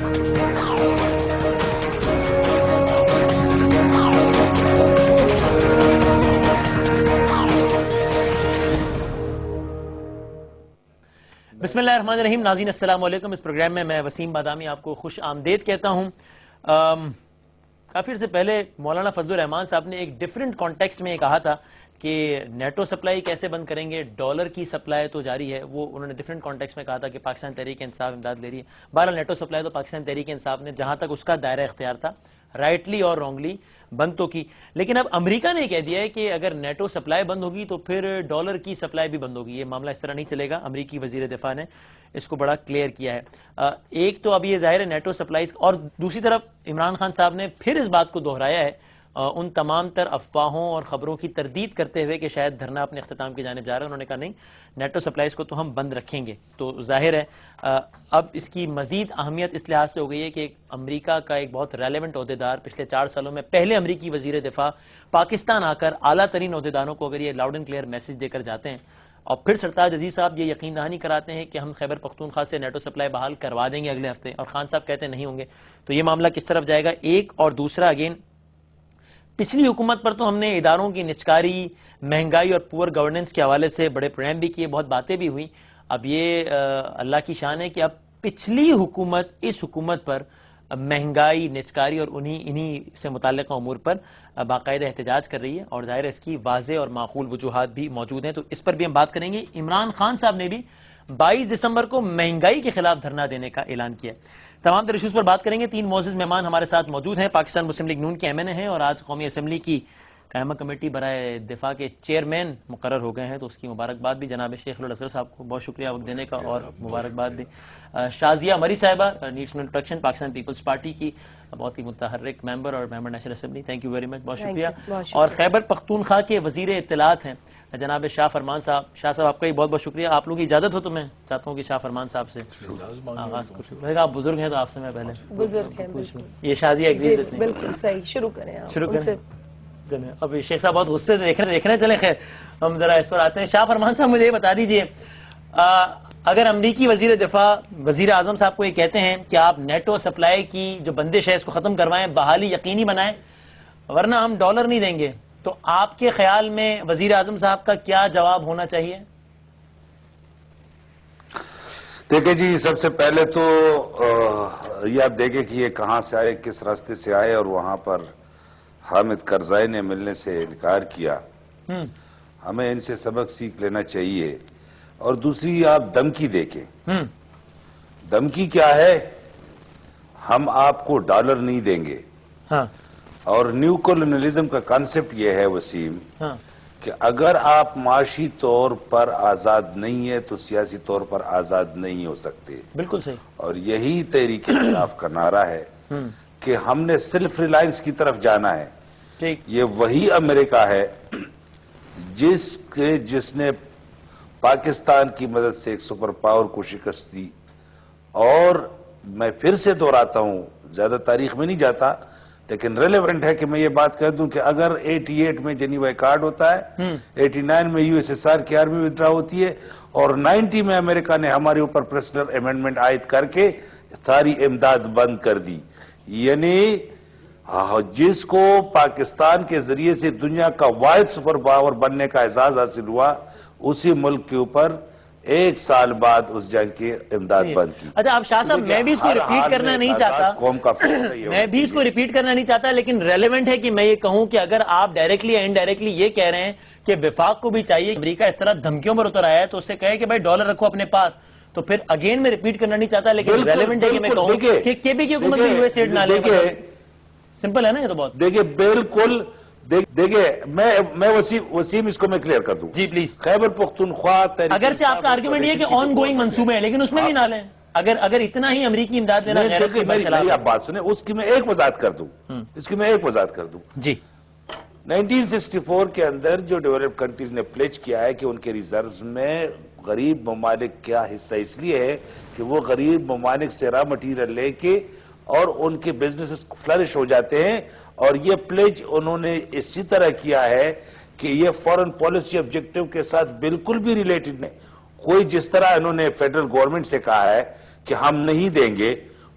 بسم اللہ الرحمن الرحیم. ناظرین السلام علیکم. اس پروگرام میں وسیم بادامی آپ کو خوش آمدید کہتا ہوں. کافی عرصے پہلے مولانا فضل الرحمان صاحب نے ایک ڈیفرنٹ کانٹیکسٹ میں یہ کہا تھا کہ نیٹو سپلائی کیسے بند کریں گے, ڈالر کی سپلائی تو جاری ہے. وہ انہوں نے ڈیفرنٹ کانٹیکسٹ میں کہا تھا کہ پاکستان تحریک انصاف امداد لے رہی ہے. بہرحال نیٹو سپلائی تو پاکستان تحریک انصاف نے جہاں تک اس کا دائرہ اختیار تھا رائٹلی اور رانگلی بند تو کی, لیکن اب امریکہ نے کہہ دیا ہے کہ اگر نیٹو سپلائی بند ہوگی تو پھر ڈالر کی سپلائی بھی بند ہوگی. یہ معاملہ اس طرح نہیں چلے گا. امریکی وزیر دفاع نے اس کو بڑا کلیئر کیا ہے. ایک تو اب یہ ظاہر ہے نیٹو سپلائیز, اور دوسری طرف عمران خان صاحب نے پھر اس بات کو دہرایا ہے ان تمام تر افواہوں اور خبروں کی تردید کرتے ہوئے کہ شاید دھرنا اپنے اختتام کی جانب جا رہا ہے. انہوں نے کہا نہیں, نیٹو سپلائیز کو تو ہم بند رکھیں گے. تو ظاہر ہے اب اس کی مزید اہمیت اس لحاظ سے ہو گئی ہے کہ امریکہ کا ایک بہت ریلیونٹ عہدیدار پچھلے 4 سالوں میں پہلے امریکی وزیر دفاع پاکستان آ کر اعلیٰ ترین عہدیداروں کو اگر یہ لاؤڈ اینڈ کلیئر میسج دے کر جاتے ہیں اور پھر سرتاج عزیز صاحب یہ یقین دہانی کراتے ہیں کہ ہم خیبر پختونخوا سے نیٹو سپلائی بحال کروا دیں گے اگلے ہفتے, اور خان صاحب کہتے ہیں نہیں ہوں گے, تو یہ معاملہ کس طرف جائے گا. ایک اور دوسرا, اگین پچھلی حکومت پر تو ہم نے اداروں کی نچکاری, مہنگائی اور پور گورننس کے حوالے سے بڑے پروگرام بھی کیے, بہت باتیں بھی ہوئی. اب یہ اللہ کی شان ہے کہ اب پچھلی حکومت اس حکومت پر مہنگائی, نچکاری اور انہی سے متعلقہ امور پر باقاعدہ احتجاج کر رہی ہے, اور ظاہر ہے اس کی واضح اور معقول وجوہات بھی موجود ہیں. تو اس پر بھی ہم بات کریں گے. عمران خان صاحب نے بھی 22 دسمبر کو مہنگائی کے خلاف دھرنا دینے کا اعلان کیا. تمام تر ایشوز پر بات کریں گے. 3 معزز مہمان ہمارے ساتھ موجود ہیں. پاکستان مسلم لیگ نون کے ایم این اے ہیں اور آج قومی اسمبلی کی قائمہ کمیٹی برائے دفاع کے چیئرمین مقرر ہو گئے ہیں, تو اس کی مبارکباد بھی جناب شیخ الاصغر صاحب کو بہت شکریہ وقت دینے کا, اور مبارکباد بھی شازیہ مری صاحبہ نیڈس مین پروٹیکشن پاکستان پیپلز پارٹی کی بہت ہی متحرک ممبر اور member National Assembly, thank you very much, بہت شکریہ. اور خیبر پختونخوا کے وزیر اطلاعات ہیں جناب شاہ فرمان صاحب. شاہ صاحب آپ کا ہی بہت بہت شکریہ. آپ لوگ کی اجازت ہو تو میں چاہتا ہوں کہ شاہ فرمان صاحب سے آغاز کریں. آپ بزرگ ہیں تو آپ سے میں پہلے بزرگ ہیں, یہ شازیہ بالکل صحیح, شروع کریں اب شیخ صاحب بہت غصے سے دیکھنے چلے. خیر ہم ذرا اس پر آتے ہیں. شاہ فرمان صاحب مجھے یہ بتا دیجئے, اگر امریکی وزیر دفاع وزیر اعظم صاحب کو یہ کہتے ہیں کہ آپ نیٹو سپلائی کی جو بندش ہے اس کو ختم کروائیں, بحالی یقینی بنائیں, ورنہ ہم ڈالر نہیں دیں گے, تو آپ کے خیال میں وزیر اعظم صاحب کا کیا جواب ہونا چاہیے؟ دیکھیں جی, سب سے پہلے تو یہ آپ دیکھیں کہ یہ کہاں سے آئے, کس راستے سے آئے, اور وہاں پر حامد کرزائی نے ملنے سے انکار کیا. ہمیں ان سے سبق سیکھ لینا چاہیے. اور دوسری آپ دھمکی دیکھیں, دھمکی کیا ہے, ہم آپ کو ڈالر نہیں دیں گے. اور نیو کولونیلزم کا کانسیپٹ یہ ہے وسیم کہ اگر آپ معاشی طور پر آزاد نہیں ہے تو سیاسی طور پر آزاد نہیں ہو سکتے. بالکل صحیح. اور یہی تحریک انصاف کا نعرہ ہے کہ ہم نے سیلف ریلائنس کی طرف جانا ہے. یہ وہی امریکہ ہے جس نے پاکستان کی مدد سے ایک سپر پاور کو شکست دی. اور میں پھر سے دہراتا ہوں, زیادہ تاریخ میں نہیں جاتا, لیکن ریلیونٹ ہے کہ میں یہ بات کہہ دوں کہ اگر 88 میں جنیوا ایکارڈ ہوتا ہے, 89 میں یو ایس ایس آر کی آرمی ودرا ہوتی ہے, اور 90 میں امریکہ نے ہمارے اوپر پریسنل امینڈمنٹ عائد کر کے ساری امداد بند کر دی. یعنی جس کو پاکستان کے ذریعے سے دنیا کا واحد سپر پاور بننے کا اعزاز حاصل ہوا, اسی ملک کے اوپر 1 سال بعد اس جنگ کی امداد بند کی. اچھا آپ شاہ صاحب, میں بھی اس کو ریپیٹ کرنا نہیں چاہتا, میں بھی اس کو ریپیٹ کرنا نہیں چاہتا, لیکن ریلیونٹ ہے کہ میں یہ کہوں کہ اگر آپ ڈائریکٹلی یا انڈائریکٹلی یہ کہہ رہے ہیں کہ وفاق کو بھی چاہیے امریکہ اس طرح دھمکیوں پر اتر آیا ہے تو اس سے کہے کہ بھائی ڈالر رکھو اپنے پاس, تو پھر اگین میں ریپیٹ کرنا نہیں چاہتا, لیکن ریلیونٹ ہے کہ میں کہوں کہ کے-بی کی حکومت میں یو ایس ایڈ نہ لے. سمپل ہے نا یہ تو بہت. دیکھیں بالکل, دیکھیں میں وسیم اس کو میں کلیئر کر دوں. جی پلیز. خیبر پختونخوا اگرچہ آپ کا آرگیومنٹ یہ ہے کہ آن گوئنگ منصوبے ہیں, لیکن اس میں بھی نہ لیں. اگر اتنا ہی امریکی امداد لینا غیرت کے خلاف. میری آپ بات سنیں, اس کی میں ایک وضاحت کر دوں. جی 1964 کے اندر جو ڈیولپڈ کنٹریز نے پلیج کیا ہے کہ ان کے ریزروز میں غریب ممالک کیا حصہ اس لیے ہے کہ وہ غریب ممالک سے را مٹیریل لے کے اور ان کے بزنس فلرش ہو جاتے ہیں, اور یہ پلیج انہوں نے اسی طرح کیا ہے کہ یہ فورن پالیسی آبجیکٹو کے ساتھ بالکل بھی ریلیٹڈ نہیں. کوئی جس طرح انہوں نے فیڈرل گورنمنٹ سے کہا ہے کہ ہم نہیں دیں گے,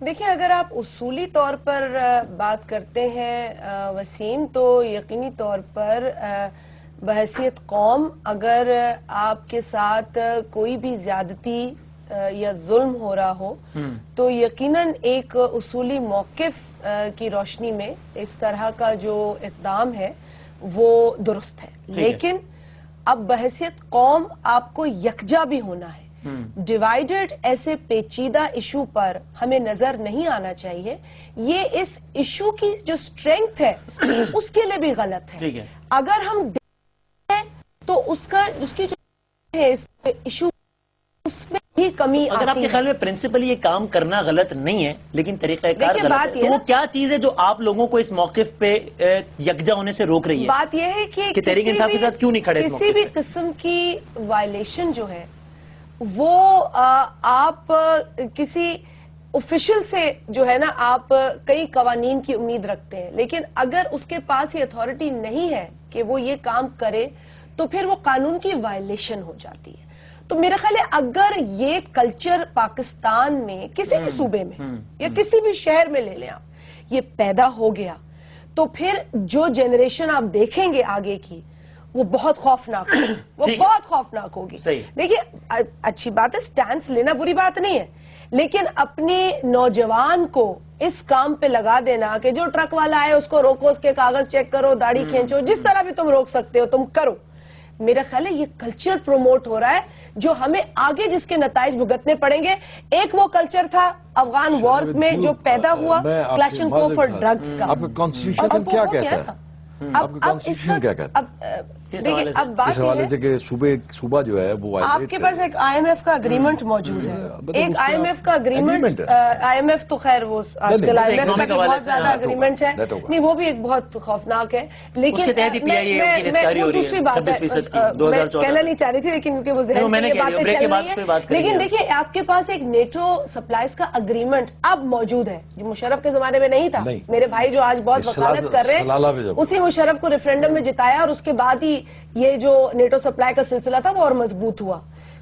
دیکھیں اگر آپ اصولی طور پر بات کرتے ہیں وسیم، تو یقینی طور پر بحیثیت قوم اگر آپ کے ساتھ کوئی بھی زیادتی یا ظلم ہو رہا ہو تو یقیناً ایک اصولی موقف کی روشنی میں اس طرح کا جو اقدام ہے وہ درست ہے. لیکن اب بحیثیت قوم آپ کو یکجا بھی ہونا ہے. ڈیوائیڈڈ ایسے پیچیدہ ایشو پر ہمیں نظر نہیں آنا چاہیے. یہ اس ایشو کی جو اسٹرینگتھ ہے اس کے لیے بھی غلط ہے. اگر ہم تو اس کی جو ہے ایشو اس میں بھی کمی اگر آپ کے خیال میں پرنسپلی یہ کام کرنا غلط نہیں ہے لیکن طریقہ کار غلط ہے تو وہ کیا چیز ہے جو آپ لوگوں کو اس موقف پہ یکجا ہونے سے روک رہی ہے؟ بات یہ ہے کہ تحریک انصاف کے ساتھ کیوں نہیں کھڑے؟ کسی بھی قسم کی وائلیشن جو ہے وہ آپ کسی آفیشل سے جو ہے نا آپ کئی قوانین کی امید رکھتے ہیں، لیکن اگر اس کے پاس یہ اتھارٹی نہیں ہے کہ وہ یہ کام کرے تو پھر وہ قانون کی وائلیشن ہو جاتی ہے. تو میرا خیال ہے اگر یہ کلچر پاکستان میں کسی بھی صوبے میں یا کسی بھی شہر میں لے لیں آپ، یہ پیدا ہو گیا تو پھر جو جنریشن آپ دیکھیں گے آگے کی وہ بہت خوفناک ہوگی. وہ بہت خوفناک ہوگی. دیکھیے اچھی بات ہے سٹینس لینا، بری بات نہیں ہے، لیکن اپنے نوجوان کو اس کام پہ لگا دینا کہ جو ٹرک والا آئے اس کو روکو، اس کے کاغذ چیک کرو، داڑھی کھینچو، جس طرح بھی تم روک سکتے ہو تم کرو. میرا خیال ہے یہ کلچر پروموٹ ہو رہا ہے جو ہمیں آگے جس کے نتائج بھگتنے پڑیں گے. ایک وہ کلچر تھا افغان وار میں جو پیدا ہوا کلاشنکوف اور ڈرگز کا. آپ کا کانسٹیٹیوشن کیا کہتا ہے؟ آپ کا کانسٹیٹیوشن کیا کہتا ہے اب بات اس حوالے سے کہ صوبہ جو ہے وہ آپ کے پاس ایک آئی ایم ایف کا اگریمنٹ موجود ہے. ایک آئی ایم ایف کا اگریمنٹ، آئی ایم ایف تو خیر وہ آج کل آئی ایم ایف کا بھی بہت زیادہ اگریمنٹ ہے، نہیں وہ بھی ایک بہت خوفناک ہے. لیکن میں دوسری بات میں کہنا نہیں چاہ رہی تھی لیکن کیونکہ وہ ذہن میں یہ باتیں چل رہی ہیں. لیکن دیکھیے آپ کے پاس ایک نیٹو سپلائز کا اگریمنٹ اب موجود ہے جو مشرف کے زمانے میں نہیں تھا. میرے بھائی جو آج بہت وکالت کر رہے ہیں اسی مشرف کو ریفرینڈم میں جتایا اور اس کے بعد ہی یہ جو نیٹو سپلائی کا سلسلہ تھا وہ اور مضبوط ہوا.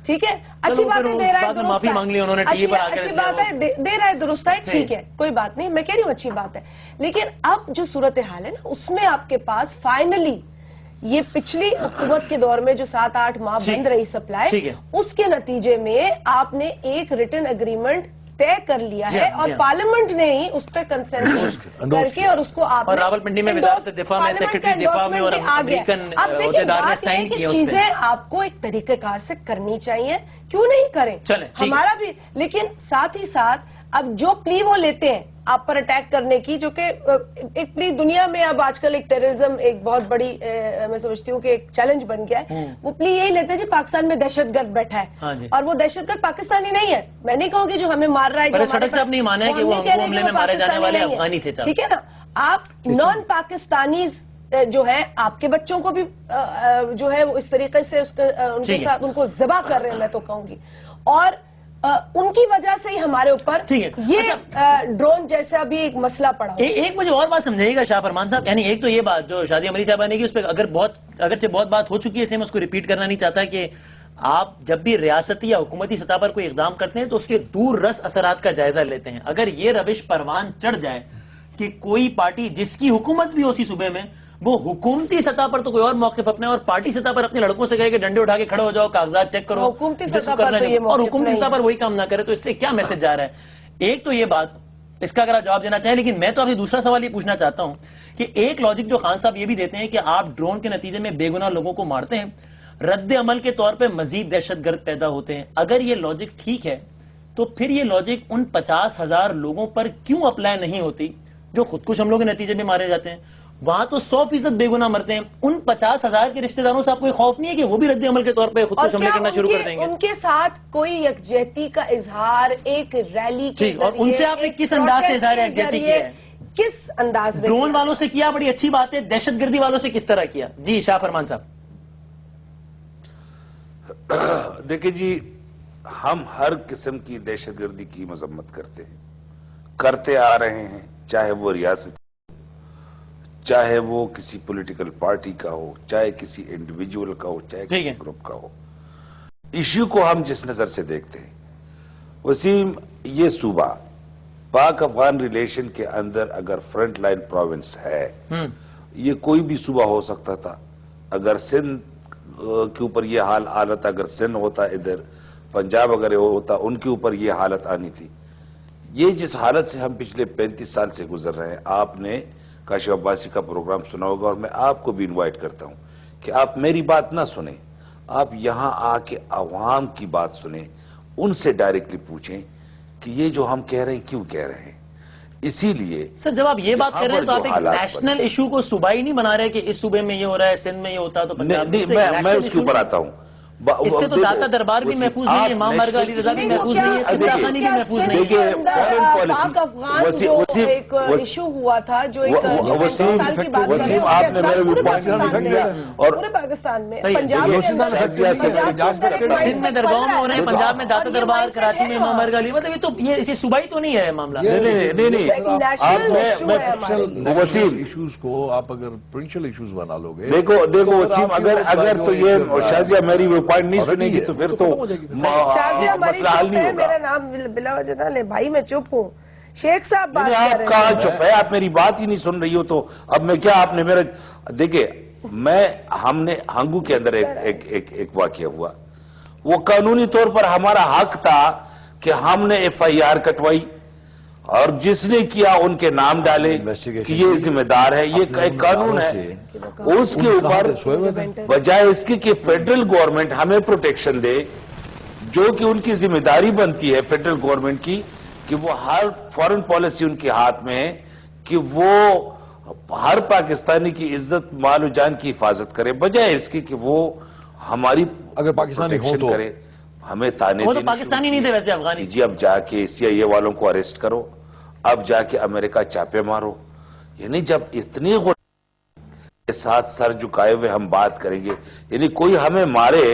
ٹھیک ہے، اچھی بات ہے، دے رہا ہے درست ہے، اچھی بات ہے دے رہا ہے درست ہے، ٹھیک ہے کوئی بات نہیں، میں کہہ رہی ہوں اچھی بات ہے. لیکن اب جو صورتحال ہے نا اس میں آپ کے پاس فائنلی یہ پچھلی حکومت کے دور میں جو 7-8 ماہ بند رہی سپلائی، اس کے نتیجے میں آپ نے ایک ریٹن اگریمنٹ طے کر لیا ہے اور پارلیمنٹ نے ہی اس پہ کنسنسس کر کے اور اس کو آپ نے راولپنڈی میں وزارت دفاع میں سیکرٹری دفاع میں اور امریکن عہدیدار نے سائن کیا. چیزیں آپ کو ایک طریقہ کار سے کرنی چاہیے، کیوں نہیں کریں ہمارا بھی. لیکن ساتھ ہی ساتھ اب جو پلی وہ لیتے ہیں آپ پر اٹیک کرنے کی، جو کہ ایک پلی دنیا میں اب آج کل ایک ٹیررزم ایک بہت بڑی میں سمجھتی ہوں کہ ایک چیلنج بن گیا ہے. وہ پلی یہی لیتے ہیں جی پاکستان میں دہشت گرد بیٹھا ہے اور وہ دہشت گرد پاکستانی نہیں ہے. میں نہیں کہوں گی جو ہمیں مار رہا ہے ٹھیک ہے نا. آپ نان پاکستانیز جو ہے آپ کے بچوں کو بھی جو ہے وہ اس طریقے سے ان کے ساتھ ان کو ذبح کر رہے ہیں میں تو کہوں گی، اور ان کی وجہ سے ہی ہمارے اوپر یہ ڈرون جیسا بھی ایک مسئلہ پڑا. ایک مجھے اور بات سمجھائیے گا شاہ فرمان صاحب، یعنی ایک تو یہ بات جو شادی امری صاحبہ نے کی اس پہ اگرچہ بہت بات ہو چکی ہے، میں اس کو ریپیٹ کرنا نہیں چاہتا کہ آپ جب بھی ریاستی یا حکومتی سطح پر کوئی اقدام کرتے ہیں تو اس کے دور رس اثرات کا جائزہ لیتے ہیں. اگر یہ روش پروان چڑھ جائے کہ کوئی پارٹی جس کی حکومت بھی ہو اسی صوبے میں وہ حکومتی سطح پر تو کوئی اور موقف اپنے اور پارٹی سطح پر اپنے لڑکوں سے کہے کہ ڈنڈے اٹھا کے کھڑے ہو جاؤ، کاغذات چیک کرو، حکومتی سطح پر تو یہ اور حکومتی سطح پر وہی کام نہ کرے، تو اس سے کیا میسج جا رہا ہے؟ ایک تو یہ بات، اس کا اگر آپ جواب دینا چاہیں. لیکن میں تو آپ سے دوسرا سوال یہ پوچھنا چاہتا ہوں کہ ایک لاجک جو خان صاحب یہ بھی دیتے ہیں کہ آپ ڈرون کے نتیجے میں بے گناہ لوگوں کو مارتے ہیں، رد عمل کے طور پہ مزید دہشت گرد پیدا ہوتے ہیں. اگر یہ لاجک ٹھیک ہے تو پھر یہ لاجک ان 50,000 لوگوں پر کیوں اپلائی نہیں ہوتی جو خودکش حملوں کے نتیجے میں مارے جاتے ہیں؟ وہاں تو 100% بے گناہ مرتے ہیں. ان 50,000 کے رشتہ داروں سے آپ کوئی خوف نہیں ہے کہ وہ بھی رد عمل کے طور پہ خودکش حملے کرنا شروع کر دیں گے؟ ان کے ساتھ کوئی یکجہتی کا اظہار ایک ریلی کے ذریعے، اور ان سے آپ نے کس انداز سے اظہار یکجہتی کیا ہے؟ کس انداز میں؟ ڈرون والوں سے کیا بڑی اچھی بات ہے، دہشت گردی والوں سے کس طرح کیا؟ جی شاہ فرمان صاحب. دیکھیں جی، ہم ہر قسم کی دہشت گردی کی مذمت کرتے ہیں، کرتے آ رہے ہیں، چاہے وہ ریاست، چاہے وہ کسی پولیٹیکل پارٹی کا ہو، چاہے کسی انڈیویجول کا ہو، چاہے کسی گروپ کا ہو. ایشو کو ہم جس نظر سے دیکھتے ہیں، وسیم، یہ صوبہ پاک افغان ریلیشن کے اندر اگر فرنٹ لائن پروونس ہے، یہ کوئی بھی صوبہ ہو سکتا تھا. اگر سندھ کے اوپر یہ حالت، اگر سندھ ہوتا ادھر، پنجاب اگر ہوتا، ان کے اوپر یہ حالت آنی تھی. یہ جس حالت سے ہم پچھلے 35 سال سے گزر رہے ہیں، آپ نے کاشف عباسی کا پروگرام سنا ہوگا، اور میں آپ کو بھی انوائٹ کرتا ہوں کہ آپ میری بات نہ سنیں، آپ یہاں آ کے عوام کی بات سنیں، ان سے ڈائریکٹلی پوچھیں کہ یہ جو ہم کہہ رہے ہیں کیوں کہہ رہے ہیں. اسی لیے سر جب آپ یہ بات کر رہے ہیں تو آپ ایک نیشنل ایشو کو صوبائی نہیں بنا رہے کہ اس صوبے میں یہ ہو رہا ہے، سندھ میں یہ ہوتا تو پنجاب میں اس کے اوپر آتا ہوں. اس سے تو داتا دربار بھی محفوظ نہیں ہے، امام بارگاہ علی رضا بھی محفوظ نہیں ہے، قصہ خانی بھی محفوظ نہیں ہے. پاک افغان جو ایک ایشو ہوا تھا، جو ایک سال کی بات کر رہے ہیں، پورے پاکستان میں، پنجاب سندھ میں درگاہوں میں ہو رہے ہیں، پنجاب میں داتا دربار، کراچی میں امام بارگاہ علی. مطلب یہ صوبائی تو نہیں ہے معاملہ. وسیم ایشوز کو آپ اگر پروونشل ایشوز بنا لو گے، دیکھو وسیم، اگر تو یہ شازیہ میری پوائنٹ نہیں سنے گی تو پھر تو مسئلہ حل نہیں ہوگا. میرا نام بلا وجہ نہ لے بھائی، میں چپ ہوں. شیخ صاحب بات کر رہے ہیں. آپ کہاں چپ ہے؟ آپ میری بات ہی نہیں سن رہی ہو تو اب میں کیا؟ آپ نے میرا دیکھیں، ہم نے ہنگو کے اندر ایک واقعہ ہوا، وہ قانونی طور پر ہمارا حق تھا کہ ہم نے FIR کٹوائی اور جس نے کیا ان کے نام ڈالے کہ یہ ذمہ دار ہے. یہ ایک قانون ہے. اس کے اوپر بجائے اس کی کہ فیڈرل گورنمنٹ ہمیں پروٹیکشن دے، جو کہ ان کی ذمہ داری بنتی ہے فیڈرل گورنمنٹ کی کہ وہ ہر فارن پالیسی ان کے ہاتھ میں ہے کہ وہ ہر پاکستانی کی عزت، مال و جان کی حفاظت کرے، بجائے اس کی کہ وہ ہماری اگر پاکستانی ہو تو کرے. ہمیں تانے وہ تو پاکستانی نہیں تھے ویسے، افغانی. جی اب جا کے CIA والوں کو اریسٹ کرو، اب جا کے امریکہ چاپے مارو. یعنی جب اتنی کے ساتھ سر جھکائے ہوئے ہم بات کریں گے، یعنی کوئی ہمیں مارے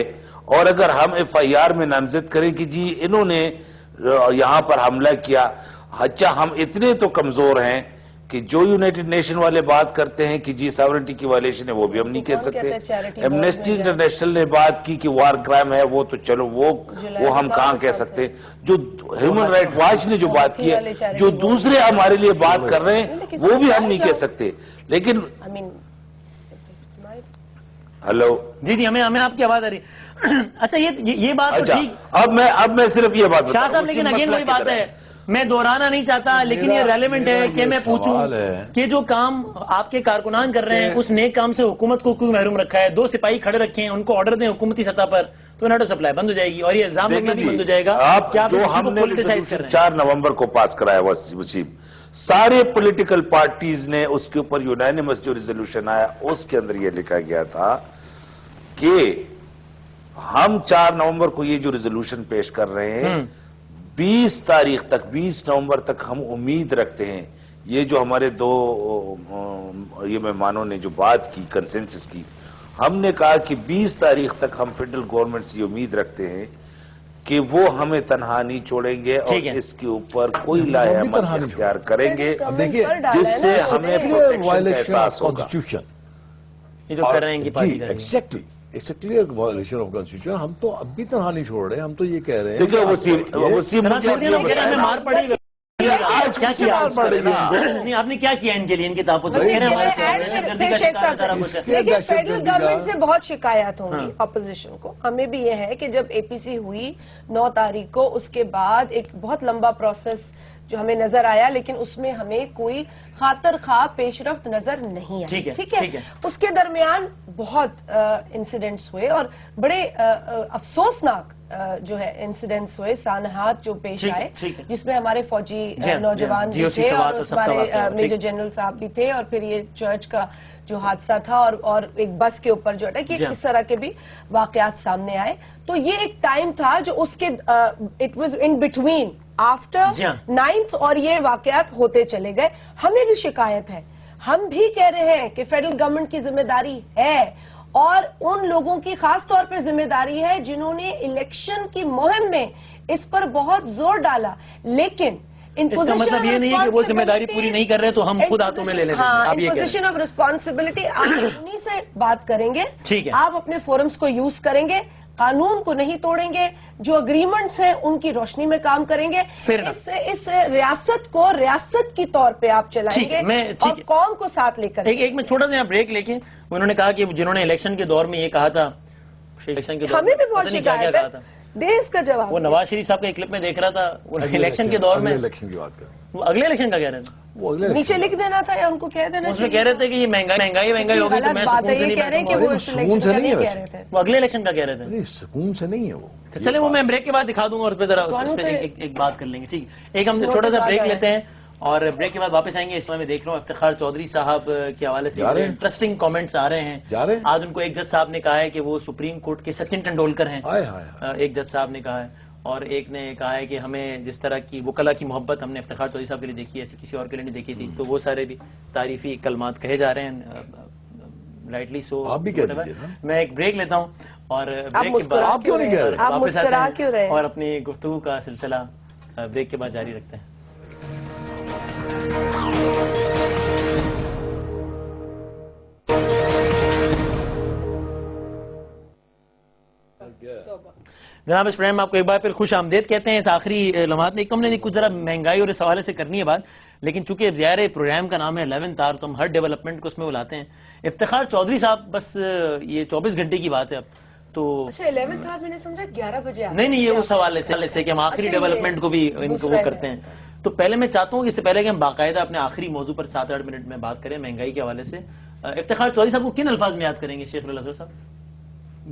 اور اگر ہم FIR میں نامزد کریں کہ جی انہوں نے یہاں پر حملہ کیا. اچھا ہم اتنے تو کمزور ہیں کہ جو یونائٹڈ نیشن والے بات کرتے ہیں کہ جی ساورنٹی کی وائلیشن ہے، وہ بھی ہم نہیں کہہ سکتے. ایمنسٹی انٹرنیشنل نے بات کی کہ وار کرائم ہے، وہ تو چلو وہ ہم کہاں کہہ سکتے. جو ہیومن رائٹ واچ نے جو بات کی ہے، جو دوسرے ہمارے لیے بات کر رہے ہیں، وہ بھی ہم نہیں کہہ سکتے. لیکن ہلو جی ہمیں آپ کی آواز آ رہی. اچھا یہ بات تو ٹھیک. اب میں صرف یہ بات شاہ صاحب، لیکن اگین وہی بات ہے، میں دہرانا نہیں چاہتا لیکن یہ ریلیونٹ ہے کہ میں پوچھوں کہ جو کام آپ کے کارکنان کر رہے ہیں اس نیک کام سے حکومت کو کیوں محروم رکھا ہے؟ 2 سپاہی کھڑے رکھے ہیں، ان کو آرڈر دیں حکومتی سطح پر تو نیٹو سپلائی بند ہو جائے گی اور یہ الزام لگنا بھی بند ہو جائے گا. جو ہم نے 4 نومبر کو پاس کرایا وسیم، سارے پولیٹیکل پارٹیز نے اس کے اوپر یونانیمس جو ریزولوشن آیا اس کے اندر یہ لکھا گیا تھا کہ ہم 4 نومبر کو یہ جو ریزولوشن پیش کر رہے ہیں، 20 تاریخ تک، 20 نومبر تک ہم امید رکھتے ہیں. یہ جو ہمارے 2 مہمانوں نے جو بات کی کنسنسس کی، ہم نے کہا کہ 20 تاریخ تک ہم فیڈرل گورنمنٹ سے امید رکھتے ہیں کہ وہ ہمیں تنہا نہیں چھوڑیں گے اور اس کے اوپر کوئی لاہ عمل اختیار کریں گے جس سے ہمیں پروٹیکشن کا احساس ہوگا. یہ جو کر رہے ہیں کہ پارٹی کریں گے. It's a clear violation of constitution. ہم تو اب بھی تنہا نہیں چھوڑ رہے، ہم تو یہ کہہ رہے ہیں. دیکھیں وسیم ہمیں مار پڑی گئی. آپ نے کیا کیا ان کے لیے، ان کے تحفظ؟ لیکن فیڈرل گورنمنٹ سے بہت شکایات ہوں گی اپوزیشن کو. ہمیں بھی یہ ہے کہ جب APC ہوئی 9 تاریخ کو، اس کے بعد ایک بہت لمبا پروسیس جو ہمیں نظر آیا، لیکن اس میں ہمیں کوئی خاطر خواہ پیش رفت نظر نہیں آئی. ٹھیک ہے، اس کے درمیان بہت انسیڈنٹس ہوئے اور بڑے افسوسناک جو ہے انسیڈنٹس ہوئے، سانحات جو پیش آئے، جس میں ہمارے فوجی نوجوان بھی تھے اور ہمارے میجر جنرل صاحب بھی تھے، اور پھر یہ چرچ کا جو حادثہ تھا اور ایک بس کے اوپر جو ہے اس طرح کے بھی واقعات سامنے آئے. تو یہ ایک ٹائم تھا جو اس کے it was in between after 9th اور یہ واقعات ہوتے چلے گئے. ہمیں بھی شکایت ہے، ہم بھی کہہ رہے ہیں کہ فیڈرل گورنمنٹ کی ذمہ داری ہے اور ان لوگوں کی خاص طور پہ ذمہ داری ہے جنہوں نے الیکشن کی مہم میں اس پر بہت زور ڈالا. لیکن اس کا مطلب یہ نہیں ہے کہ وہ ذمہ داری پوری نہیں کر رہے تو ہم خود ہاتھوں میں لے لیں. پوزیشن آف ریسپانسبلٹی آپ انہی سے بات کریں گے، آپ اپنے فورمز کو یوز کریں گے، قانون کو نہیں توڑیں گے, جو اگریمنٹس ہیں ان کی روشنی میں کام کریں گے. اس ریاست کو ریاست کی طور پہ آپ چلائیں گے اور قوم کو ساتھ لے کر. ایک میں چھوٹا سا بریک لے کے, انہوں نے کہا کہ جنہوں نے الیکشن کے دور میں یہ کہا تھا, ہمیں بھی بہت شکایت ہے, دے اس کا جواب. وہ نواز شریف صاحب کا ایک کلپ میں دیکھ رہا تھا, وہ الیکشن کے دور میں الیکشن کی بات کریں, وہ اگلے الیکشن کا کہہ رہے تھے, نیچے لکھ دینا تھا یا ان کو کہہ دینا. اس میں کہہ رہے تھے کہ یہ مہنگائی ہوگی تو میں سکون سے نہیں بیٹھوں گا. وہ اگلے الیکشن کا کہہ رہے تھے, سکون سے نہیں ہے وہ. چلے وہ میں بریک کے بعد دکھا دوں گا اور ذرا اس پہ ایک بات کر لیں گے. ٹھیک, ایک ہم چھوٹا سا بریک لیتے ہیں اور بریک کے بعد واپس آئیں گے. اس میں دیکھ رہا ہوں افتخار چودھری صاحب کے حوالے سے انٹرسٹنگ کامنٹس آ رہے ہیں. آج ان کو ایک جج صاحب نے کہا ہے کہ وہ سپریم کورٹ کے سچن ٹنڈولکر ہیں, ایک جج صاحب نے کہا ہے, اور ایک نے کہا ہے کہ ہمیں جس طرح کی وکلا کی محبت ہم نے افتخار چودھری صاحب کے لیے دیکھی ہے ایسی کسی اور کے لیے نہیں دیکھی تھی. تو وہ سارے بھی تعریفی کلمات کہے جا رہے ہیں, رائٹلی سو. آپ بھی کہہ دیجیے نا. میں ایک بریک لیتا ہوں اور بریک کے بعد واپس آتے ہیں اور اپنی گفتگو کا سلسلہ بریک کے بعد جاری رکھتے ہیں. جناب اس پروگرام میں آپ کو ایک بار پھر خوش آمدید کہتے ہیں. اس آخری لمحات میں ایک تو ہم نے کچھ ذرا مہنگائی اور اس حوالے سے کرنی ہے بات, لیکن چونکہ ظاہر پروگرام کا نام ہے 11th آور, تو ہم ہر ڈیولپمنٹ کو اس میں بلاتے ہیں. افتخار چودھری صاحب, بس یہ 24 گھنٹے کی بات ہے اب تو. اچھا 11th آور میں نے سمجھا 11 بجے. نہیں یہ اس حوالے سے کہ ہم آخری ڈیولپمنٹ کو بھی ان کو وہ کرتے ہیں. تو پہلے میں چاہتا ہوں کہ اس سے پہلے کہ ہم باقاعدہ اپنے آخری موضوع پر 7-8 منٹ میں بات کریں مہنگائی کے حوالے سے, افتخار چودھری صاحب کو کن الفاظ میں یاد کریں گے شیخ الازہر صاحب؟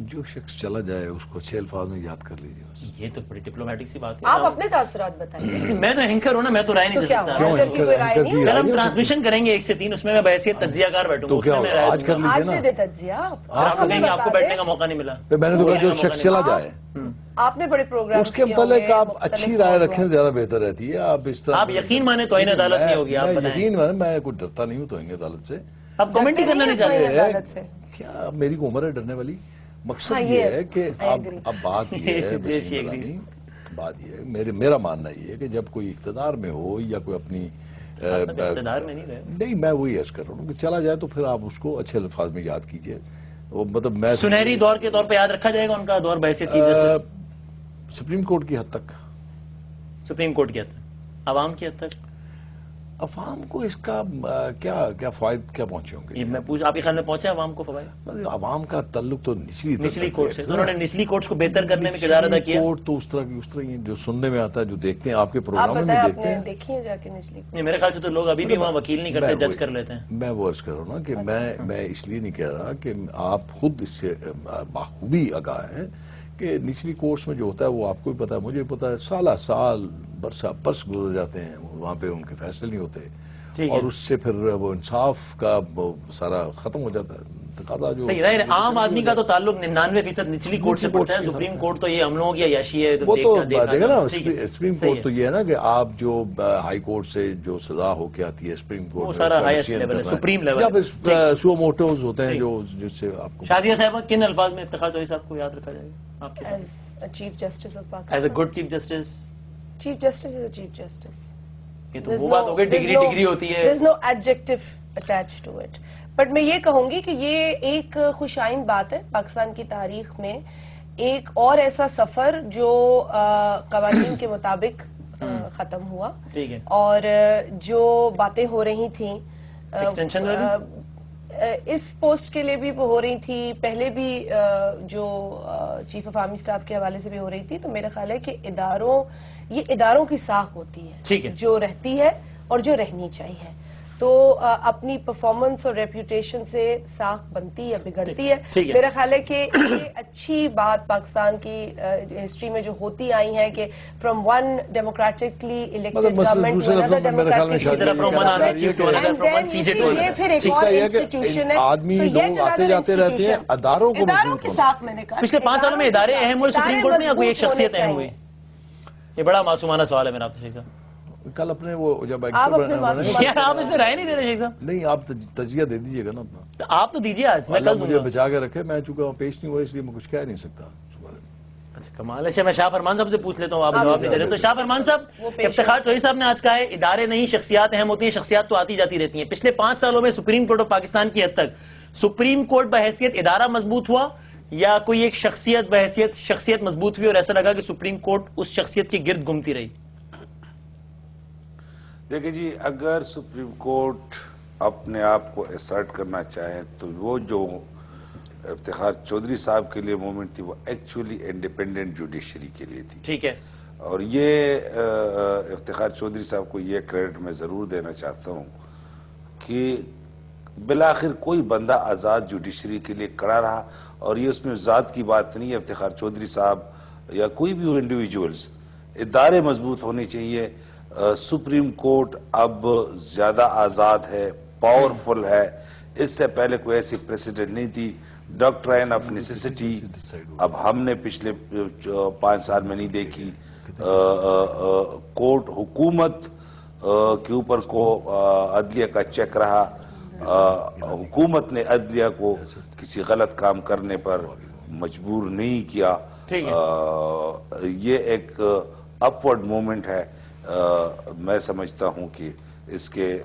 جو شخص چلا جائے اس کو 6 الفاظ میں یاد کر لیجیے. یہ تو بڑی ڈپلومیٹک سی بات ہے. آپ اپنے تاثرات بتائیے. میں تو اینکر ہوں نا, میں تو رائے نہیں دے سکتا. کل ہم ٹرانسمیشن کریں گے 1 سے 3, اس میں بحیثیت تجزیہ کار بیٹھوں گا. تو کیا آج کر لیجیے نا. آج دے تجزیہ. آپ کو کہیں گے آپ کو بیٹھنے کا موقع نہیں ملا. میں نے تو کہا جو شخص چلا جائے آپ نے بڑے پروگرام اس کے متعلق آپ اچھی رائے رکھیں زیادہ بہتر رہتی ہے. آپ اس طرح آپ یقین مانے توہین عدالت نہیں ہوگی. آپ بتائیں. یقین مانے میں کوئی ڈرتا نہیں ہوں توہین عدالت سے. آپ کمنٹ ہی کرنا نہیں چاہتے. کیا میری کو عمر ہے ڈرنے والی؟ مقصد یہ ہے کہ اب بات یہ ہے, بات یہ ہے میرا ماننا یہ ہے کہ جب کوئی اقتدار میں ہو یا کوئی اپنی اقتدار میں نہیں, میں وہی عرض کر رہا ہوں کہ چلا جائے تو پھر آپ اس کو اچھے الفاظ میں یاد کیجئے. مطلب میں سنہری دور کے طور پہ یاد رکھا جائے گا ان کا دور بحیثیت چیف جسٹس سپریم کورٹ کی حد تک. سپریم کورٹ کی حد تک, عوام کی حد تک. عوام کو اس کا کیا فوائد کیا پہنچے ہوں گے؟ میں پوچھ, آپ کے خیال میں پہنچا عوام کو فوائد؟ عوام کا تعلق تو نچلی کورٹ سے, انہوں نے نچلی کورٹس کو بہتر کرنے میں کردار ادا کیا. کورٹ تو اس طرح کی جو سننے میں آتا ہے, جو دیکھتے ہیں آپ کے پروگراموں میں دیکھتے ہیں. دیکھیے جا کے نچلی کورٹ. میرے خیال سے تو لوگ ابھی بھی وہاں وکیل نہیں کرتے, جج کر لیتے ہیں. میں وہ عرض کر رہا ہوں نا کہ میں اس لیے نہیں کہہ رہا کہ آپ خود اس سے بخوبی آگاہ ہیں کہ نچلی کورٹس میں جو ہوتا ہے وہ آپ کو بھی پتا ہے, مجھے پتا ہے, سال برس گزر جاتے ہیں, وہاں پہ ان کے فیصلے نہیں ہوتے, اور اس سے پھر وہ انصاف کا سارا ختم ہو جاتا ہے. تقاضا جو عام آدمی کا تو تعلق 99% نچلی کورٹ سے پڑتا ہے. سپریم کورٹ تو یہ ہم لوگوں کی عیاشی ہے. وہ تو دیکھا نا, سپریم کورٹ تو یہ ہے نا کہ آپ جو ہائی کورٹ سے جو سزا ہو کے آتی ہے سپریم کورٹ, وہ سارا ہائیسٹ لیول ہے, سپریم لیول. یا پھر سو موٹوز ہوتے ہیں جو جس سے آپ کو. شازیہ صاحبہ, کن الفاظ میں افتخار چودھری صاحب کو یاد رکھا جائے گا آپ کے؟ As chief justice of Pakistan. As a good chief justice. Chief justice is a chief justice. یہ تو وہ بات ہو گئی, ڈگری ہوتی ہے. There's no adjective attached to it. But میں یہ کہوں گی کہ یہ ایک خوش آئند بات ہے پاکستان کی تاریخ میں, ایک اور ایسا سفر جو قوانین کے مطابق ختم ہوا. ٹھیک ہے. اور جو باتیں ہو رہی تھیں اس پوسٹ کے لیے بھی ہو رہی تھی, پہلے بھی جو چیف آف آرمی سٹاف کے حوالے سے بھی ہو رہی تھی. تو میرا خیال ہے کہ یہ اداروں کی ساکھ ہوتی ہے جو رہتی ہے اور جو رہنی چاہیے. تو اپنی پرفارمنس اور ریپیوٹیشن سے ساکھ بنتی یا بگڑتی ہے. میرا خیال ہے کہ یہ اچھی بات پاکستان کی ہسٹری میں جو ہوتی آئی ہے کہ from one democratically elected government to another democratically یہ پھر ایک اور انسٹیٹیوشن ہے. آدمی لوگ آتے جاتے رہتے ہیں, اداروں کی ساکھ میں نے کہا پچھلے 5 سالوں میں ادارے اہم ہوئے سپریم کورٹ میں یا کوئی ایک شخصیت اہم ہوئی؟ یہ بڑا معصومانہ سوال ہے میرا. آپ سے شیخ صاحب کل اپنے وہ جب آپ اس میں رائے نہیں دے رہے شیخ صاحب؟ نہیں, آپ تجزیہ دے دیجیے گا نا اپنا. آپ تو دیجیے آج, میں کل مجھے بچا کے رکھے, میں چونکہ پیش نہیں ہوا اس لیے میں کچھ کہہ نہیں سکتا. اچھا کمال ہے. میں شاہ فرمان صاحب سے پوچھ لیتا ہوں, آپ جواب نہیں دے رہے. تو شاہ فرمان صاحب, افتخار چودھری صاحب نے آج کہا ہے ادارے نہیں شخصیات اہم ہوتی ہیں, شخصیات تو آتی جاتی رہتی ہیں. پچھلے 5 سالوں میں سپریم کورٹ آف پاکستان کی حد تک سپریم کورٹ بحیثیت ادارہ مضبوط ہوا یا کوئی ایک شخصیت بحیثیت شخصیت مضبوط ہوئی اور ایسا لگا کہ سپریم کورٹ اس شخصیت کے گرد گھومتی رہی؟ دیکھیں جی، اگر سپریم کورٹ اپنے آپ کو اسرٹ کرنا چاہے تو وہ جو افتخار چودھری صاحب کے لیے مومنٹ تھی وہ ایکچولی انڈیپینڈنٹ جوڈیشری کے لیے تھی. ٹھیک ہے. اور یہ افتخار چودھری صاحب کو یہ کریڈٹ میں ضرور دینا چاہتا ہوں کہ بالآخر کوئی بندہ آزاد جوڈیشری کے لیے کڑا رہا. اور یہ اس میں ذات کی بات نہیں ہے، افتخار چودھری صاحب یا کوئی بھی انڈیویجولز، ادارے مضبوط ہونے چاہیے. سپریم کورٹ اب زیادہ آزاد ہے، پاورفل ہے. اس سے پہلے کوئی ایسی پریسیڈنٹ نہیں تھی. ڈاکٹرائن آف نیسیسٹی اب ہم نے پچھلے 5 سال میں نہیں دیکھی. کورٹ حکومت کے اوپر کو عدلیہ کا چیک رہا. حکومت نے عدلیہ کو کسی غلط کام کرنے پر مجبور نہیں کیا. یہ ایک اپورڈ مومنٹ ہے. میں سمجھتا ہوں کہ اس کے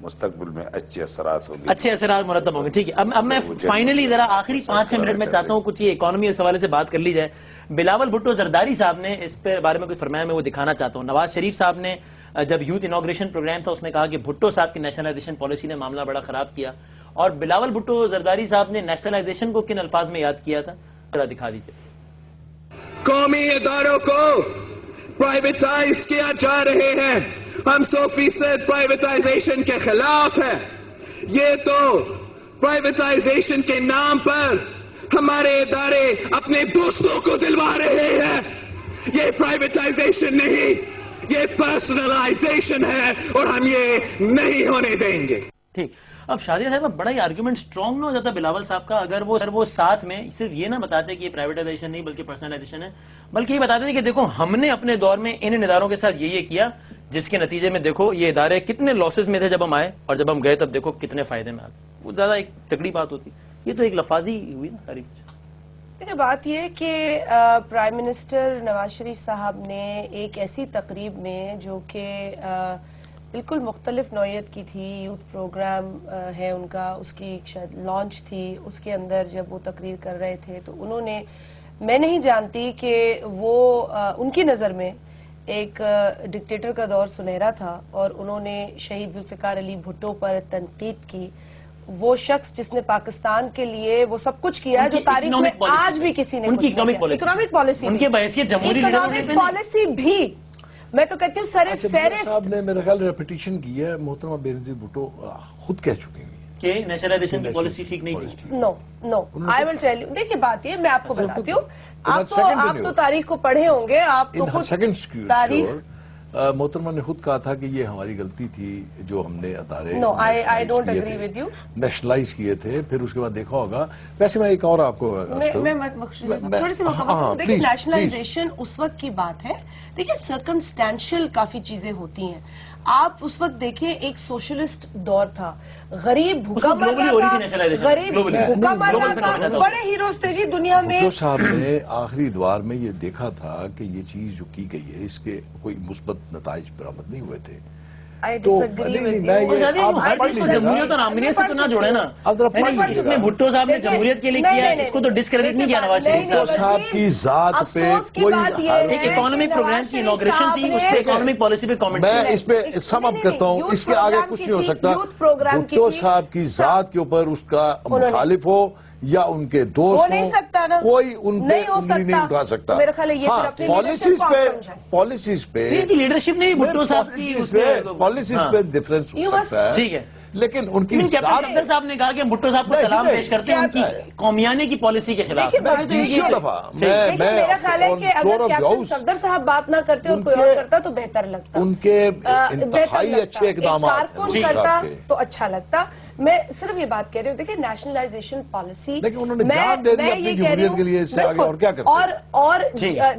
مستقبل میں اچھے اثرات ہوں گے، اچھے اثرات مرتب ہوں گے. ٹھیک ہے. اب میں فائنلی ذرا آخری 5-6 منٹ میں چاہتا ہوں کچھ یہ اکانومی اس حوالے سے بات کر لی جائے. بلاول بھٹو زرداری صاحب نے اس پہ بارے میں کچھ فرمایا، میں وہ دکھانا چاہتا ہوں. نواز شریف صاحب نے جب یوتھ انوگریشن پروگرام تھا اس میں کہا کہ بھٹو صاحب کی نیشنلائزیشن پالیسی نے معاملہ بڑا خراب کیا. اور بلاول بھٹو زرداری صاحب نے نیشنلائزیشن کو کن الفاظ میں یاد کیا تھا؟ ذرا دکھا دیجیے. قومی اداروں کو پرائیویٹائز کیا جا رہے ہیں. ہم 100% پرائیویٹائزیشن کے خلاف ہیں. یہ تو پرائیویٹائزیشن کے نام پر ہمارے ادارے اپنے دوستوں کو دلوا رہے ہیں. یہ پرائیویٹائزیشن نہیں، یہ پرسنلائزیشن ہے اور ہم یہ نہیں ہونے دیں گے. ٹھیک. اب شادیہ صاحب بڑا ہی آرگیومنٹ سٹرونگ نہ ہو جاتا بلاول صاحب کا اگر وہ ساتھ میں صرف یہ نہ بتاتے کہ یہ پرائیویٹائزیشن نہیں بلکہ پرسنلائزیشن ہے، بلکہ یہ بتاتے تھے کہ دیکھو ہم نے اپنے دور میں ان اداروں کے ساتھ یہ کیا جس کے نتیجے میں دیکھو یہ ادارے کتنے لاسز میں تھے جب ہم آئے اور جب ہم گئے تب دیکھو کتنے فائدے میں آ گئے. وہ زیادہ ایک تکڑی بات ہوتی. یہ تو ایک لفاظی ہوئی نا ساری کچھ. دیکھیں بات یہ ہے کہ پرائم منسٹر نواز شریف صاحب نے ایک ایسی تقریب میں جو کہ بالکل مختلف نوعیت کی تھی، یوتھ پروگرام ہے ان کا، اس کی شاید لانچ تھی، اس کے اندر جب وہ تقریر کر رہے تھے تو انہوں نے، میں نہیں جانتی کہ وہ ان کی نظر میں ایک ڈکٹیٹر کا دور سنہرا تھا اور انہوں نے شہید ذوالفقار علی بھٹو پر تنقید کی. وہ شخص جس نے پاکستان کے لیے وہ سب کچھ کیا جو تاریخ میں آج بھی کسی نے اکنامک پالیسی، ان کے بحیثیت جمہوری اکنامک پالیسی بھی میں تو کہتی ہوں سر فہرست صاحب نے میرے خیال ریپیٹیشن کی ہے. محترمہ بینظیر بھٹو خود کہہ چکی ہیں کہ نیشنلائزیشن کی پالیسی ٹھیک نہیں تھی. نو آئی ول ٹیل یو. دیکھیے بات یہ میں آپ کو بتاتی ہوں، آپ تو تاریخ کو پڑھے ہوں گے، آپ تو خود تاریخ. محترمہ نے خود کہا تھا کہ یہ ہماری غلطی تھی جو ہم نے ادارے نیشنلائز کیے تھے. پھر اس کے بعد دیکھا ہوگا. ویسے میں ایک اور آپ کو تھوڑی سی مکمل دیکھیں، نیشنلائزیشن اس وقت کی بات ہے. دیکھیں سرکمسٹینشل کافی چیزیں ہوتی ہیں. آپ اس وقت دیکھیں ایک سوشلسٹ دور تھا، غریب بھوکا مر رہا تھا، غریب بھوکا مر رہا تھا، بڑے ہیروز تھے جی دنیا میں. بھٹو صاحب نے آخری ادوار میں یہ دیکھا تھا کہ یہ چیز جو کی گئی ہے اس کے کوئی مثبت نتائج برآمد نہیں ہوئے تھے. جمہوریت اور آمریت سے تو نہ جوڑے نا. اس میں بھٹو صاحب نے جمہوریت کے لیے کیا، اس کو تو ڈسکریڈٹ نہیں کیا نواز شریف صاحب کی ذات پہ کوئی. ایک اکانومک پروگرام کی انوگریشن تھی، اس پہ اکانومک پالیسی پہ کامنٹ. میں اس پہ سم اپ کرتا ہوں، اس کے آگے کچھ نہیں ہو سکتا. بھٹو صاحب کی ذات کے اوپر اس کا مخالف ہو یا ان کے دوست ہوں، کوئی ان پہ انگلی نہیں اٹھا سکتا. پالیسیز پہ لیڈرشپ نہیں، بھٹو صاحب کی پالیسیز پہ ڈفرنس ہو سکتا ہے. ٹھیک ہے، لیکن ان کی صدر صاحب نے کہا کہ بھٹو صاحب کو سلام پیش کرتے ہیں ان کی قومیانے کی پالیسی کے خلاف. میرا خیال ہے کہ اگر کیپٹن صفدر صاحب بات نہ کرتے اور کوئی اور کرتا تو بہتر لگتا. ان کے انتہائی اچھے اقدامات کارکن کرتا تو اچھا لگتا. میں صرف یہ بات کہہ رہی ہوں، دیکھیں نیشنلائزیشن پالیسی اور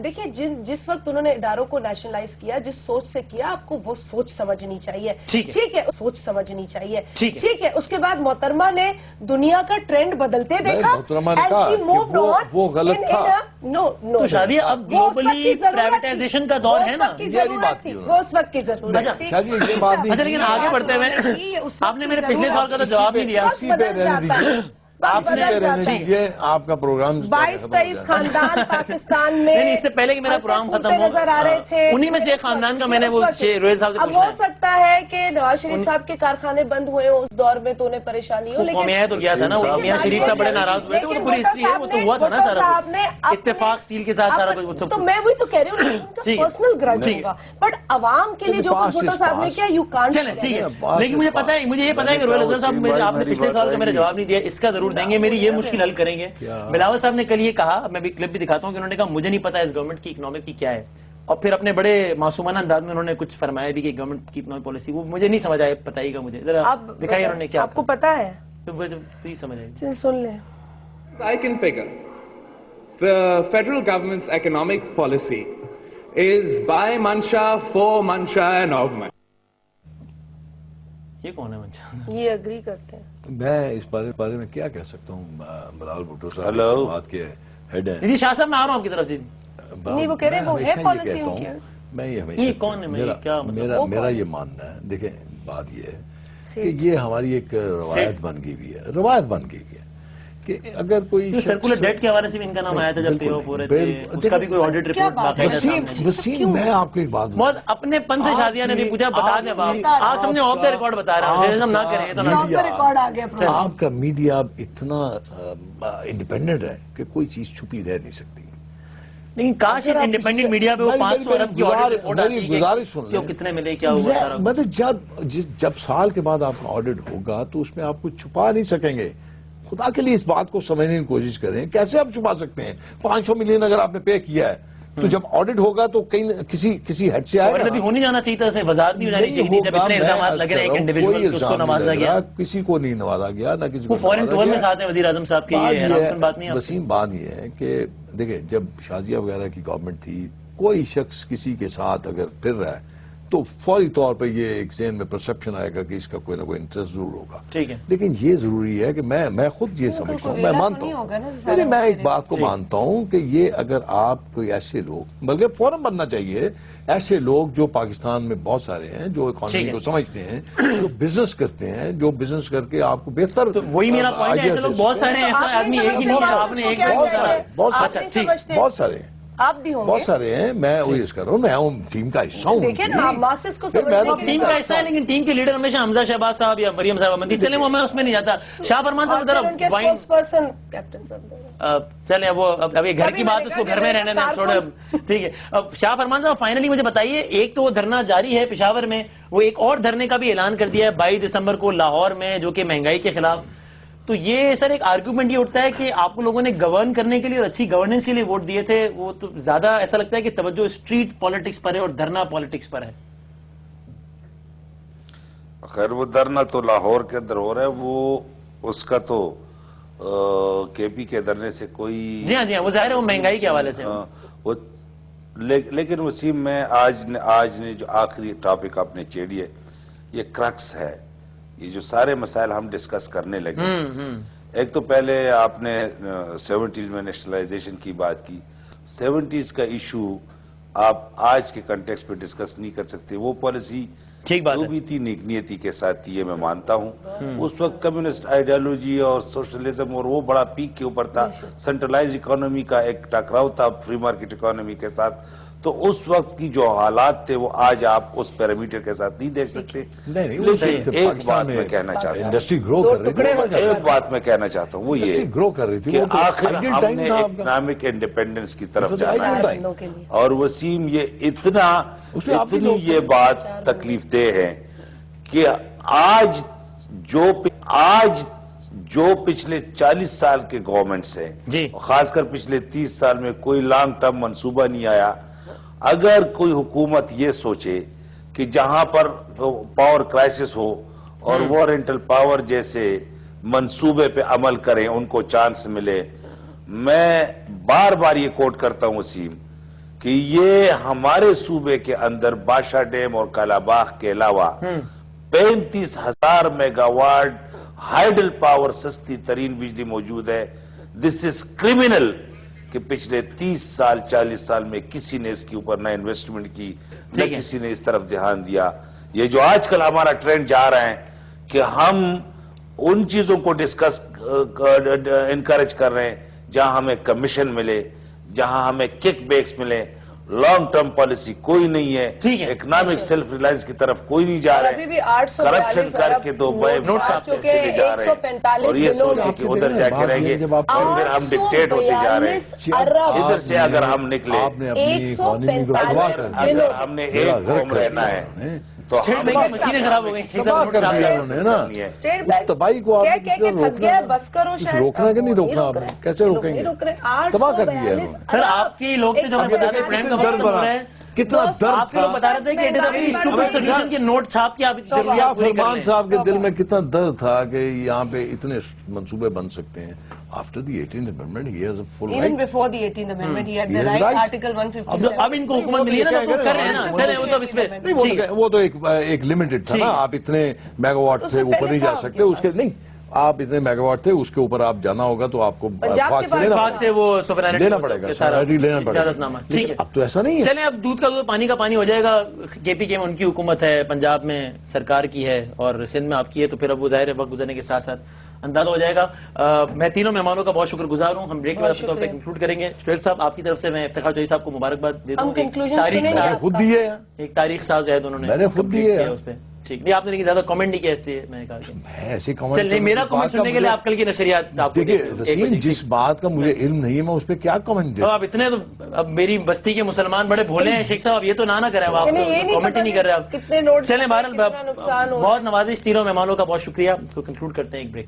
دیکھیں جس وقت انہوں نے اداروں کو نیشنلائز کیا، جس سوچ سے کیا، آپ کو وہ سوچ سمجھنی چاہیے. ٹھیک ہے، سوچ سمجھنی چاہیے. ٹھیک ہے، اس کے بعد محترمہ نے دنیا کا ٹرینڈ بدلتے دیکھا. وہ غلط تھا. تو شادیہ اب گلوبلی پرائیویٹائزیشن کا دور ہے نا، وہ اس وقت کی ضرورت تھی. لیکن آگے بڑھتے ہوئے آپ نے میرے پچھلے سوال کا تو جواب نہیں دیا. آپ نے بدل جاتا ہے. آپ کا پروگرام 22-23 خاندان پاکستان میں نہیں اس سے پہلے کہ میرا پروگرام ختم ہو نظر آ رہے تھے. انہی میں سے ایک خاندان کا میں نے وہ روہیل صاحب سے اب پوچھنا ہو سکتا ہے کہ نواز شریف صاحب کے کارخانے بند ہوئے اس دور میں تو انہیں پریشانی ہو, قومی ہے تو کیا تھا نا, میاں شریف صاحب بڑے ناراض ہوئے تھے, وہ تو پوری ہسٹری ہے, وہ تو ہوا تھا نا سارا اتفاق اسٹیل کے ساتھ سارا کچھ. تو میں وہی تو کہہ رہی ہوں ان کا پرسنل گرج ہوگا, بٹ عوام کے لیے جو کچھ بھٹو صاحب نے کیا یو کانٹ. چلیں ٹھیک ہے, لیکن مجھے پتا ہے, مجھے یہ پتا ہے کہ روہیل افضل صاحب آپ نے پچھلے سوال کا میرا جواب نہیں دیا, اس کا ضرور دیں گے, میری یہ مشکل حل کریں گے. بلاول صاحب نے کل یہ کہا, میں بھی کلپ بھی دکھاتا ہوں, کہ انہوں نے کہا مجھے نہیں پتا اس گورنمنٹ کی اکنامک کی کیا ہے, اور پھر اپنے بڑے معصومانہ انداز میں انہوں نے کچھ فرمایا بھی کہ گورنمنٹ کی اکنامک پالیسی, وہ مجھے نہیں سمجھ آیا, بتائیے گا مجھے ذرا دکھائیے انہوں نے کیا. آپ کو پتا ہے, سمجھ آئے سن لیں. I can figure the federal government's economic policy is by Mansha, for Mansha and of Mansha. یہ کون ہے منشا؟ یہ اگری کرتے ہیں. میں اس بارے میں کیا کہہ سکتا ہوں, بلاول بھٹو صاحب ہیلو بات کے ہیڈ ہیں. جی شاہ صاحب میں آ رہا ہوں آپ کی طرف. جی نہیں وہ کہہ رہے ہیں وہ ہے پالیسی ان کی. میں یہ یہ ہمیشہ کون ہے, میرا یہ ماننا ہے, دیکھیں بات یہ ہے کہ یہ ہماری ایک روایت بن گئی ہوئی ہے, روایت بن گئی ہوئی ہے کہ اگر کوئی سرکولر ڈیٹ کے حوالے سے بھی ان کا نام آیا تھا جب پے آف ہو رہے تھے, اس کا بھی کوئی آڈٹ رپورٹ باقاعدہ سامنے. وسیم میں آپ کو ایک بات بہت اپنے پن سے شادیہ نے نہیں پوچھا, بتا دیں آپ سامنے آف دا ریکارڈ بتا رہا ہوں, ہم نہ کریں تو نہ. آپ کا میڈیا اتنا انڈیپینڈنٹ ہے کہ کوئی چیز چھپی رہ نہیں سکتی. لیکن کاش اس انڈیپینڈنٹ میڈیا پہ وہ 500 ارب کی آڈٹ رپورٹ آتی ہے گزارش سن کہ کتنے ملے, کیا ہوا سارا. مطلب جب سال کے بعد آپ کا آڈٹ ہوگا تو اس میں آپ کو چھپا نہیں سکیں گے. خدا کے لیے اس بات کو سمجھنے کی کوشش کریں, کیسے آپ چھپا سکتے ہیں؟ 500 ملین اگر آپ نے پے کیا ہے تو جب آڈٹ ہوگا تو کہیں کسی ہیڈ سے آئے گا. بھی ہونی جانا چاہیے تھا, اس میں وضاحت نہیں ہو جانی چاہیے جب اتنے الزامات لگ رہے ہیں ایک انڈیویجول اس کو نوازا گیا. کسی کو نہیں نوازا گیا, نہ کسی کو فورن ٹور میں ساتھ ہیں وزیر اعظم صاحب کے. یہ بات نہیں. وسیم بات یہ ہے کہ دیکھیں جب شازیہ وغیرہ کی گورنمنٹ تھی, کوئی شخص کسی کے ساتھ اگر پھر رہا ہے تو فوری طور پہ یہ ایک ذہن میں پرسپشن آئے گا کہ اس کا کوئی نہ کوئی انٹرسٹ ضرور ہوگا. ٹھیک ہے, لیکن یہ ضروری ہے کہ میں خود یہ سمجھتا ہوں, میں مانتا ہوں, میں ایک بات کو مانتا ہوں کہ یہ اگر آپ کوئی ایسے لوگ, بلکہ فوراً بننا چاہیے, ایسے لوگ جو پاکستان میں بہت سارے ہیں, جو اکانومی کو سمجھتے ہیں, جو بزنس کرتے ہیں, جو بزنس کر کے آپ کو بہتر. وہی میرا پوائنٹ ہے, ایسے لوگ بہت سارے ہیں, ایسا آدمی ایک ہی نہیں ہے, آپ نے ایک بہت سارے ہیں, آپ بھی ہوں بہت سارے ہیں. میں وہی کر رہا ہوں, میں ہوں ٹیم کا حصہ ہوں. دیکھیں نا ماسس کو سمجھنے ٹیم کا حصہ ہے, لیکن ٹیم کے لیڈر ہمیشہ حمزہ شہباز صاحب یا مریم صاحب احمدی. چلیں وہ میں اس میں نہیں جاتا. شاہ فرمان صاحب چلیں وہ اب یہ گھر کی بات, اس کو گھر میں رہنے دیں چھوڑے. ٹھیک ہے, اب شاہ فرمان صاحب فائنلی مجھے بتائیے, ایک تو وہ دھرنا جاری ہے پشاور میں, وہ ایک اور دھرنے کا بھی اعلان کر دیا ہے 22 دسمبر کو لاہور میں, جو کہ مہنگائی کے خلاف. تو یہ سر ایک آرگومنٹ یہ اٹھتا ہے کہ آپ کو لوگوں نے گورن کرنے کے لیے اور اچھی گورننس کے لیے ووٹ دیے تھے, وہ تو زیادہ ایسا لگتا ہے کہ توجہ اسٹریٹ پالیٹکس پر ہے اور دھرنا پالیٹکس پر ہے. خیر وہ دھرنا تو لاہور کے اندر ہو رہا ہے, وہ اس کا تو کے پی کے دھرنے سے کوئی. جی ہاں وہ ظاہر ہے, وہ مہنگائی کے حوالے سے. لیکن وسیم میں آج نے جو آخری ٹاپک آپ نے چھیڑی ہے, یہ کرکس ہے. یہ جو سارے مسائل ہم ڈسکس کرنے لگے, ایک تو پہلے آپ نے 70s میں نیشنلائزیشن کی بات کی. 70s کا ایشو آپ آج کے کنٹیکس پہ ڈسکس نہیں کر سکتے. وہ پالیسی جو بھی تھی نیک نیتی کے ساتھ تھی, یہ میں مانتا ہوں. اس وقت کمیونسٹ آئیڈیالوجی اور سوشلزم اور وہ بڑا پیک کے اوپر تھا. سینٹرلائز اکانومی کا ایک ٹکراؤ تھا فری مارکیٹ اکانومی کے ساتھ. تو اس وقت کی جو حالات تھے وہ آج آپ اس پیرامیٹر کے ساتھ نہیں دیکھ سکتے. لیکن ایک بات میں کہنا چاہتا ہوں, انڈسٹری گرو کر رہی تھی, ایک بات میں کہنا چاہتا ہوں, وہ یہ گرو کر رہی تھی کہ آخر ہم نے اکنامک انڈیپینڈنس کی طرف جانا ہے. اور وسیم یہ اتنی یہ بات تکلیف دہ ہے کہ آج جو پچھلے 40 سال کے گورنمنٹس ہیں, خاص کر پچھلے 30 سال میں کوئی لانگ ٹرم منصوبہ نہیں آیا. اگر کوئی حکومت یہ سوچے کہ جہاں پر پاور کرائسس ہو اور وارنٹل پاور جیسے منصوبے پہ عمل کریں, ان کو چانس ملے. میں بار بار یہ کوٹ کرتا ہوں وسیم کہ یہ ہمارے صوبے کے اندر بادشاہ ڈیم اور کالا باغ کے علاوہ 35,000 میگا واٹ ہائیڈل پاور سستی ترین بجلی موجود ہے. دس از کرمنل کہ پچھلے 30 سال 40 سال میں کسی نے اس کے اوپر نہ انویسٹمنٹ کی, نہ کسی نے اس طرف دھیان دیا. یہ جو آج کل ہمارا ٹرینڈ جا رہا ہے کہ ہم ان چیزوں کو ڈسکس انکریج کر رہے ہیں جہاں ہمیں کمیشن ملے, جہاں ہمیں کک بیکس ملے. لانگ ٹرم پالیسی کوئی نہیں ہے, ٹھیک ہے. اکنامک سیلف ریلائنس کی طرف کوئی نہیں جا رہے ابھی بھی ہیں. 842 کرپشن کر کے تو نوٹس آ چکے ہیں, جا رہے ہیں 145 اور یہ دنوں سوچیں کہ ادھر جا کے رہیں گے اور پھر ہم ڈکٹیٹ ہوتے جا رہے ہیں. ادھر سے اگر ہم نکلے, آپ نے اپنی اکانومی کو 145 تباہ کر دیا. اگر ہم نے ایک قوم رہنا ہے تو اسٹیٹ بینک کی مشینیں خراب ہو گئی. تباہ کر دیا انہوں نے نا. اسٹیٹ اس بینک تباہی کو آپ کہہ نے کے تھک گیا, بس کرو شاید. روکنا کہ نہیں روکنا آپ نے, کیسے روکیں گے؟ تباہ کر دیا انہوں نے. سر آپ کے لوگ تھے جو ہمیں بتا رہے پرائم کا وقت ہو رہا ہے, کتنا آپ درد کے لوگ بتا رہے تھے کہ it is a stupid solution کے نوٹ چھاپ کے آپ ضروریات پوری کر فرمان لیں. صاحب کے دل میں کتنا درد تھا کہ یہاں پہ اتنے منصوبے بن سکتے ہیں. After the 18th amendment he has a full Even right. before the 18th amendment, he had He the has right, right. Article 157. اب ان کو حکومت ملی ہے نا تو کر رہے ہیں نا. چلیں وہ تو اس پہ نہیں, وہ تو ایک لمیٹڈ تھا نا. آپ اتنے میگا واٹ اس سے سے اوپر پہلے نہیں جا تھا سکتے. اس کے نہیں, آپ اتنے میگا واٹ تھے, اس کے اوپر آپ جانا ہوگا تو آپ کو پنجاب فاق کے سے پاس لینا فاق سے وہ سوورینٹی لینا پڑے گا, سوورینٹی لینا پڑے اجازت نامہ. گا. ٹھیک لیکن ہے, اب تو ایسا نہیں ہے. چلیں اب دودھ کا دودھ پانی کا پانی ہو جائے گا. کے پی کے میں ان کی حکومت ہے, پنجاب میں سرکار کی ہے اور سندھ میں آپ کی ہے, تو پھر اب وہ ظاہر ہے وقت گزرنے کے ساتھ ساتھ اندازہ ہو جائے گا. میں تینوں مہمانوں کا بہت شکر گزار ہوں. ہم بریک کے بعد طور پہ کنکلوڈ کریں گے. سہیل صاحب آپ کی طرف سے میں افتخار چوہدری صاحب کو مبارکباد دے دوں. خود دیے ہیں, ایک تاریخ ساز ہے انہوں نے, میں نے خود دیے ہیں اس پہ. ٹھیک نہیں, آپ نے زیادہ کامنٹ نہیں کیا اس لیے میں نے کہا کہ ایسے کامنٹ. چل نہیں, میرا کامنٹ سننے کے لیے آپ کل کی نشریات آپ کو دیکھیے رسیم, جس بات کا مجھے علم نہیں ہے میں اس پہ کیا کامنٹ دے. آپ اتنے تو, اب میری بستی کے مسلمان بڑے بھولے ہیں شیخ صاحب, اب یہ تو نہ کرے, آپ کامنٹ ہی نہیں کر رہے. آپ کتنے نوٹ چلیں بہرحال بہت نوازش تینوں مہمانوں کا بہت شکریہ. تو کنکلوڈ کرتے ہیں ایک بریک.